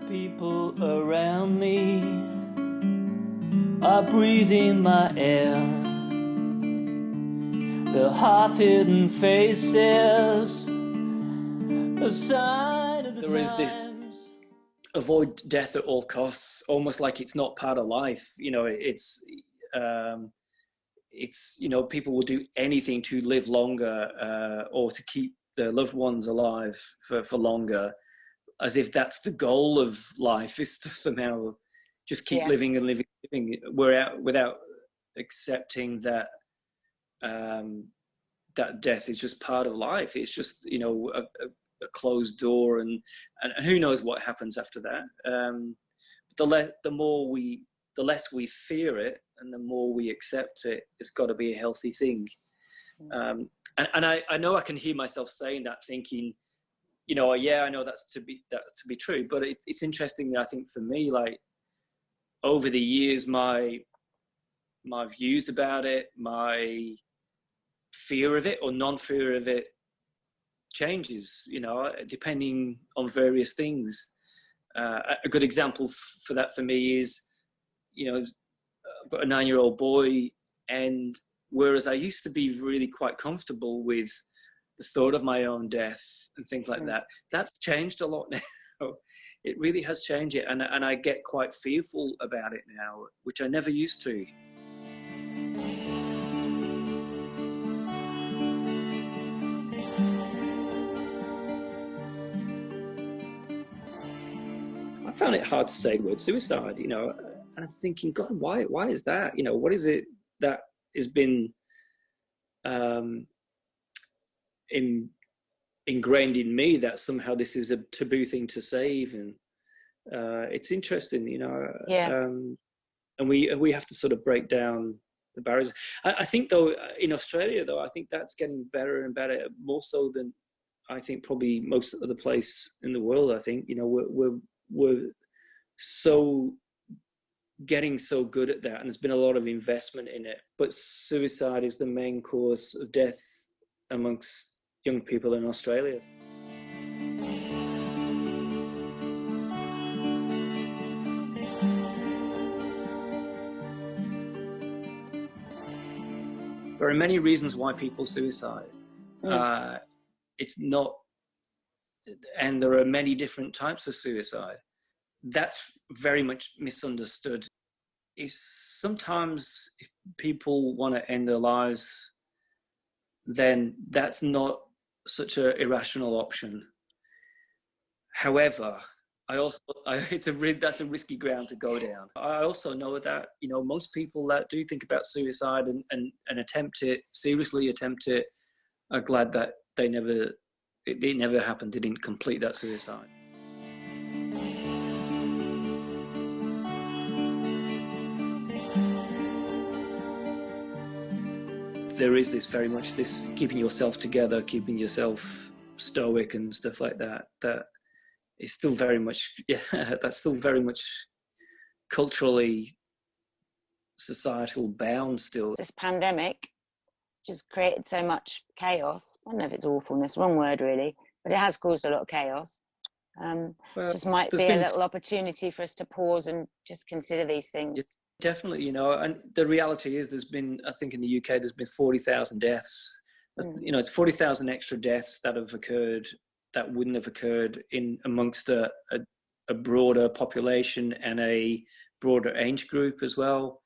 The people around me are breathing my air. The half-hidden faces, a sign of the There is this avoid death at all costs, almost like it's not part of life. You know, it's you know, people will do anything to live longer or to keep their loved ones alive for longer, as if that's the goal of life, is to somehow just keep living and living. Without accepting that that death is just part of life. It's just, you know, a closed door, and who knows what happens after that. The less we fear it, and the more we accept it. It's got to be a healthy thing. And I know I can hear myself saying that, thinking, you know, yeah, I know that's to be true. But it's interesting, I think, for me, like, over the years, my views about it, my fear of it or non-fear of it changes, you know, depending on various things. A good example for that for me is, you know, I've got a 9-year-old boy, and whereas I used to be really quite comfortable with the thought of my own death and things like that, that's changed a lot now. It really has changed it, and I get quite fearful about it now, which I never used to. I found it hard to say the word suicide, you know, and I'm thinking, God, why is that? You know, what is it that has been ingrained in me that somehow this is a taboo thing to say even? It's interesting, you know. And we have to sort of break down the barriers. I think, though, in Australia, though, I think that's getting better and better, more so than I think probably most other place in the world. I think, you know, we're so getting so good at that, and there's been a lot of investment in it. But suicide is the main cause of death amongst young people in Australia. There are many reasons why people suicide. It's not, and there are many different types of suicide. That's very much misunderstood. Sometimes if people want to end their lives, then that's not such an irrational option. However, that's a risky ground to go down. I also know that, you know, most people that do think about suicide and seriously attempt it, are glad that it never happened. They didn't complete that suicide. There is very much this keeping yourself together, keeping yourself stoic and stuff like that. That is still very much, that's still very much culturally, societal bound still. This pandemic just created so much chaos. I don't know if it's awfulness, wrong word really, but it has caused a lot of chaos. Just might be a little opportunity for us to pause and just consider these things. Yeah, definitely, you know, and the reality is there's been, I think in the UK, there's been 40,000 deaths. You know, it's 40,000 extra deaths that have occurred that wouldn't have occurred amongst a broader population and a broader age group as well.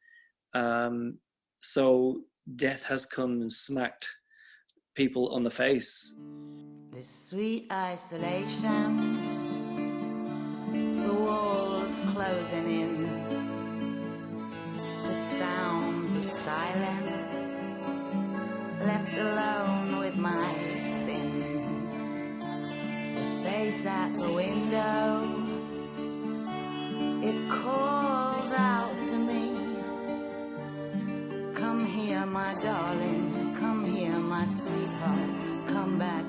So death has come and smacked people on the face. This sweet isolation, the walls closing in, the sounds of silence, left alone with my sins, the face at the window, it calls out to me, come here my darling, come here my sweetheart, come back